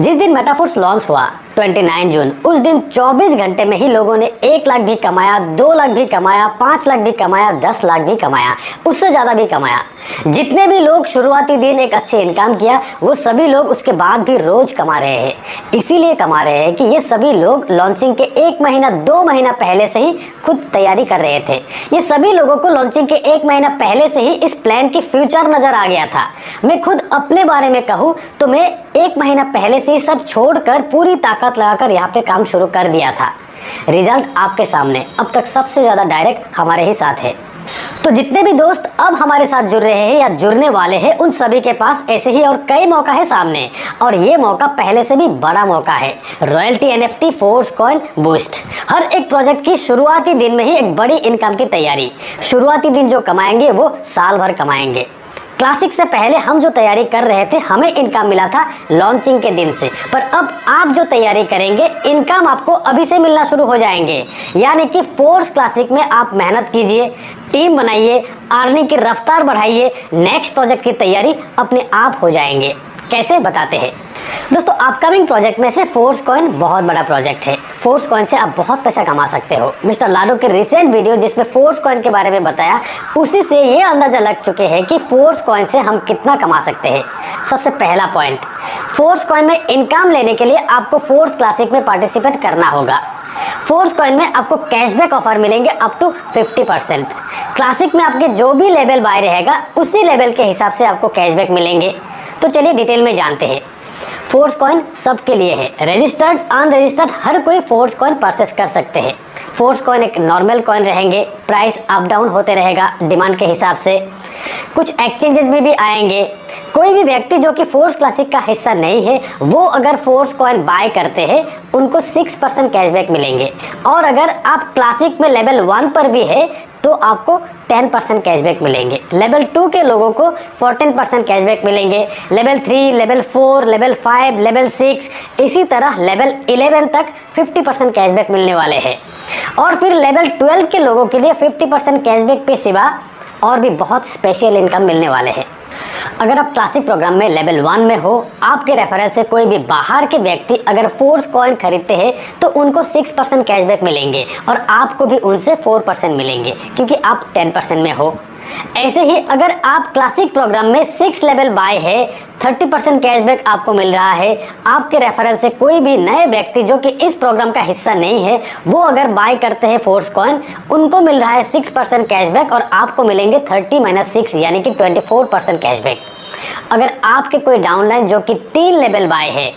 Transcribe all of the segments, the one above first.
जिस दिन metaphors launch हुआ 29 जून, उस दिन 24 घंटे में ही लोगों ने 1 लाख भी कमाया, 2 लाख भी कमाया, 5 लाख भी कमाया, 10 लाख भी कमाया, उससे ज़्यादा भी कमाया। जितने भी लोग शुरुआती दिन एक अच्छे इनकम किया, वो सभी लोग उसके बाद भी रोज कमा रहे हैं। इसीलिए कमा रहे हैं कि ये सभी लोग लॉन्चिंग के 1 महीना 2 महीना पहले से ही खुद तैयारी कर रहे थे। ये सभी लोगों को लॉन्चिंग के 1 महीना पहले से ही इस प्लान की फ्यूचर नज़र आ गया था। मैं खुद अपने बारे में कहूँ तो मैं 1 महीना पहले से ही सब छोड़कर पूरी ताकत लगाकर यहाँ पे काम शुरू कर दिया था। रिजल्ट आपके सामने, अब तक सबसे ज़्यादा डायरेक्ट हमारे ही साथ है। तो जितने भी दोस्त अब हमारे साथ जुड़ रहे हैं या जुड़ने वाले हैं, उन सभी के पास ऐसे ही और कई मौका है सामने, और ये मौका पहले से भी बड़ा मौका है। Royalty NFT force coin boost. हर एक प्रोजेक्ट की शुरुआती दिन में ही एक बड़ी इनकम की तैयारी। शुरुआती दिन जो कमाएंगे वो साल भर कमाएंगे। क्लासिक से पहले हम जो तैयारी कर रहे थे, हमें इनकम मिला था लॉन्चिंग के दिन से, पर अब आप जो तैयारी करेंगे, इनकम आपको अभी से मिलना शुरू हो जाएंगे। यानी कि फोर्स क्लासिक में आप मेहनत कीजिए, टीम बनाइए, अर्निंग की रफ्तार बढ़ाइए, नेक्स्ट प्रोजेक्ट की तैयारी अपने आप हो जाएंगे। कैसे बताते हैं दोस्तों। अपकमिंग प्रोजेक्ट में से फोर्स कॉइन बहुत बड़ा प्रोजेक्ट है। फोर्स कॉइन से आप बहुत पैसा कमा सकते हो। मिस्टर लाडो के रिसेंट वीडियो जिसमें फोर्स कॉइन के बारे में बताया, उसी से ये अंदाजा लग चुके हैं कि फोर्स कॉइन से हम कितना कमा सकते हैं। सबसे पहला पॉइंट, फोर्स कॉइन में इनकम लेने के लिए आपको फोर्स क्लासिक में पार्टिसिपेट करना होगा। फोर्स कॉइन में आपको कैशबैक ऑफर मिलेंगे अप टू 50%। क्लासिक में आपके जो भी लेवल बाय रहेगा, उसी लेवल के हिसाब से आपको कैशबैक मिलेंगे। तो चलिए डिटेल में जानते हैं। फोर्स कॉइन सबके लिए है। रजिस्टर्ड अनरजिस्टर्ड हर कोई फोर्स कॉइन परचेस कर सकते हैं। फोर्स कॉइन एक नॉर्मल कॉइन रहेंगे, प्राइस अप डाउन होते रहेगा डिमांड के हिसाब से। कुछ एक्सचेंजेस में भी आएंगे। कोई भी व्यक्ति जो कि फोर्स क्लासिक का हिस्सा नहीं है, वो अगर फोर्स कॉइन बाय करते हैं, उनको 6% कैशबैक मिलेंगे। और अगर आप क्लासिक में लेवल 1 पर भी है तो आपको 10% कैशबैक मिलेंगे। लेवल 2 के लोगों को 14% कैशबैक मिलेंगे। लेवल 3, लेवल 4, लेवल 5, लेवल 6, इसी तरह लेवल 11 तक 50% कैशबैक मिलने वाले हैं। और फिर लेवल 12 के लोगों के लिए 50% कैशबैक पे सिवा और भी बहुत स्पेशल इनकम मिलने वाले हैं। अगर आप क्लासिक प्रोग्राम में लेवल 1 में हो, आपके रेफरल से कोई भी बाहर के व्यक्ति अगर फोर्स कॉइन खरीदते हैं तो उनको 6% कैशबैक मिलेंगे, और आपको भी उनसे 4% मिलेंगे क्योंकि आप 10% में हो। ऐसे ही अगर आप क्लासिक प्रोग्राम में 6 लेवल बाय है, 30% कैशबैक आपको मिल रहा है। आपके रेफरल से कोई भी नए व्यक्ति जो कि इस प्रोग्राम का हिस्सा नहीं है, वो अगर बाय करते हैं फोर्स कॉइन, उनको मिल रहा है 6% कैशबैक, और आपको मिलेंगे 30 - 6 यानी कि 24% कैशबैक। अगर आपके कोई डाउनलाइन जो कि 3 लेवल बाय है,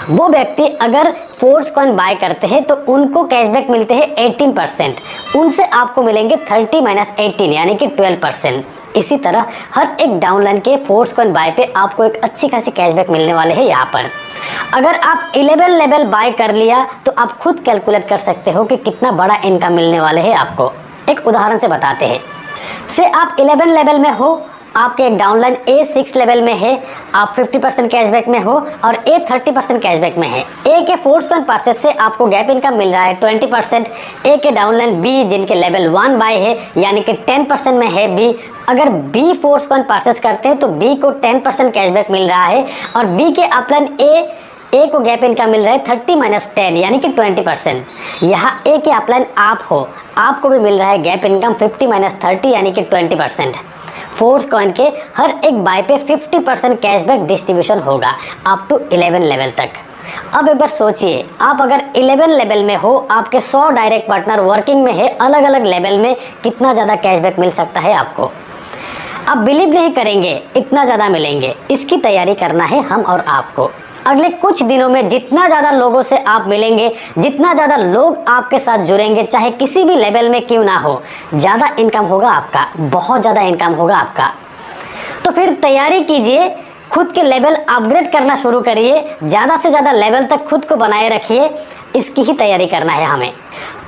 वो व्यक्ति अगर फोर्स कॉइन बाय करते हैं तो उनको कैशबैक मिलते हैं 18%। उनसे आपको मिलेंगे 30 - 18 यानी कि 12%। इसी तरह हर एक डाउनलाइन के फोर्स कॉइन बाय पे आपको एक अच्छी खासी कैशबैक मिलने वाले हैं यहाँ पर। अगर आप 11 लेवल बाय कर लिया तो आप खुद कैलकुलेट कर सकते हो कि कितना बड़ा इनकम मिलने वाले हैं आपको। एक उदाहरण से बताते हैं। से आप 11 लेवल में हो, आपके एक डाउनलाइन ए 6 लेवल में है, आप 50% कैशबैक में हो, और ए 30% कैशबैक में है। ए के फोर्स कॉइन परचेस से आपको गैप इनकम मिल रहा है 20%। ए के डाउनलाइन बी जिनके लेवल 1 बाय है यानी कि 10% में है बी, अगर बी फोर्स कॉइन परचेस करते हैं तो बी को 10% कैशबैक मिल रहा है, और बी के अपलाइन ए को गैप इनकम मिल रहा है 30 - 10 यानी कि 20%। यहाँ ए के अपलाइन आप हो, आपको भी मिल रहा है गैप इनकम 50 - 30 यानी कि 20%। फोर्स कॉइन के हर एक बाय पे 50% कैशबैक डिस्ट्रीब्यूशन होगा अप टू 11 लेवल तक। अब एक बार सोचिए, आप अगर 11 लेवल में हो, आपके 100 डायरेक्ट पार्टनर वर्किंग में है अलग अलग लेवल में, कितना ज़्यादा कैशबैक मिल सकता है आपको। आप बिलीव नहीं करेंगे, इतना ज़्यादा मिलेंगे। इसकी तैयारी करना है हम और आपको। अगले कुछ दिनों में जितना ज़्यादा लोगों से आप मिलेंगे, जितना ज़्यादा लोग आपके साथ जुड़ेंगे, चाहे किसी भी लेवल में क्यों ना हो, ज़्यादा इनकम होगा आपका, बहुत ज़्यादा इनकम होगा आपका। तो फिर तैयारी कीजिए, खुद के लेवल अपग्रेड करना शुरू करिए, ज़्यादा से ज़्यादा लेवल तक खुद को बनाए रखिए। इसकी ही तैयारी करना है हमें।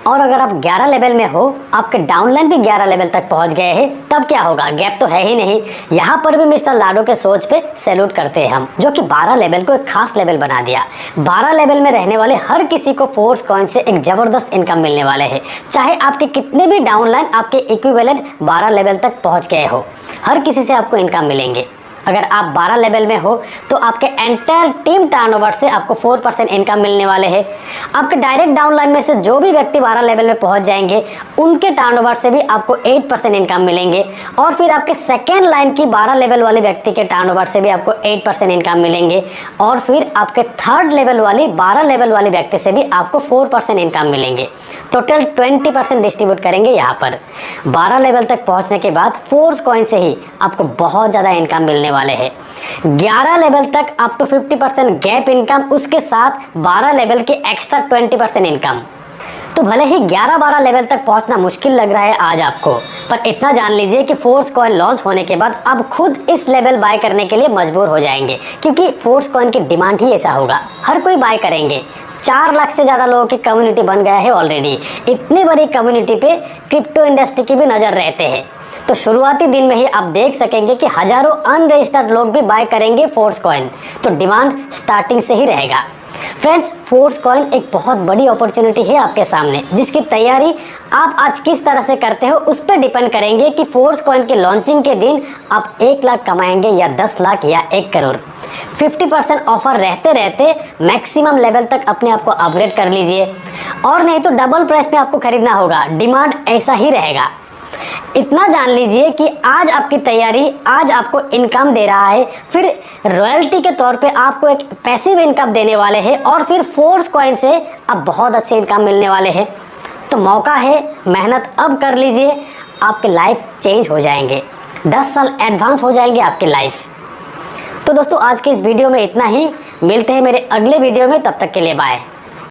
और अगर आप 11 लेवल में हो, आपके डाउनलाइन भी 11 लेवल तक पहुंच गए हैं, तब क्या होगा, गैप तो है ही नहीं। यहाँ पर भी मिस्टर लाडो के सोच पे सैल्यूट करते हैं हम, जो कि 12 लेवल को एक खास लेवल बना दिया। 12 लेवल में रहने वाले हर किसी को फोर्स कॉइन से एक ज़बरदस्त इनकम मिलने वाले हैं। चाहे आपके कितने भी डाउनलाइन आपके इक्विवेलेंट 12 लेवल तक पहुँच गए हो, हर किसी से आपको इनकम मिलेंगे। अगर आप 12 लेवल में हो तो आपके एंटायर टीम टर्नओवर से आपको 4% इनकम मिलने वाले हैं। आपके डायरेक्ट डाउनलाइन में से जो भी व्यक्ति 12 लेवल में पहुंच जाएंगे उनके टर्नओवर से भी आपको 8% इनकम मिलेंगे, और फिर आपके सेकेंड लाइन की 12 लेवल वाले व्यक्ति के टर्नओवर से भी आपको 8% इनकम मिलेंगे, और फिर आपके थर्ड लेवल वाली 12 लेवल वाले व्यक्ति से भी आपको 4% इनकम मिलेंगे। टोटल 20% डिस्ट्रीब्यूट करेंगे यहाँ पर। 12 लेवल तक पहुँचने के बाद फोर्स कॉइन से ही आपको बहुत ज़्यादा इनकम मिलने वाले हैं। 11 लेवल तक अप टू 50% गैप इनकम, उसके साथ 12 लेवल की एक्स्ट्रा 20% इनकम। तो भले ही 11-12 लेवल तक पहुंचना मुश्किल लग रहा है आज आपको, पर इतना जान लीजिए कि फोर्स कॉइन लॉन्च होने के बाद अब खुद इस लेवल बाय करने के लिए मजबूर हो जाएंगे, क्योंकि फोर्स कॉइन की डिमांड ही ऐसा होगा, हर कोई बाय करेंगे। 4 लाख से ज़्यादा लोगों की कम्युनिटी बन गया है ऑलरेडी। इतनी बड़ी कम्युनिटी पे क्रिप्टो इंडस्ट्री की भी नज़र रहते हैं, तो शुरुआती दिन में ही आप देख सकेंगे कि हज़ारों अनरजिस्टर्ड लोग भी बाय करेंगे फोर्स कॉइन, तो डिमांड स्टार्टिंग से ही रहेगा। फ्रेंड्स, फोर्स कॉइन एक बहुत बड़ी अपॉर्चुनिटी है आपके सामने, जिसकी तैयारी आप आज किस तरह से करते हो उस पर डिपेंड करेंगे कि फोर्स कॉइन के लॉन्चिंग के दिन आप 1 लाख कमाएंगे या 10 लाख या 1 करोड़। 50% ऑफर रहते रहते मैक्सिमम लेवल तक अपने आप को अपग्रेड कर लीजिए, और नहीं तो डबल प्राइस में आपको खरीदना होगा। डिमांड ऐसा ही रहेगा। इतना जान लीजिए कि आज आपकी तैयारी आज आपको इनकम दे रहा है, फिर रॉयल्टी के तौर पे आपको एक पैसिव इनकम देने वाले हैं, और फिर फोर्स कॉइन से अब बहुत अच्छे इनकम मिलने वाले हैं। तो मौका है, मेहनत अब कर लीजिए, आपके लाइफ चेंज हो जाएंगे, 10 साल एडवांस हो जाएंगे आपकी लाइफ। तो दोस्तों, आज के इस वीडियो में इतना ही। मिलते हैं मेरे अगले वीडियो में, तब तक के लिए बाय।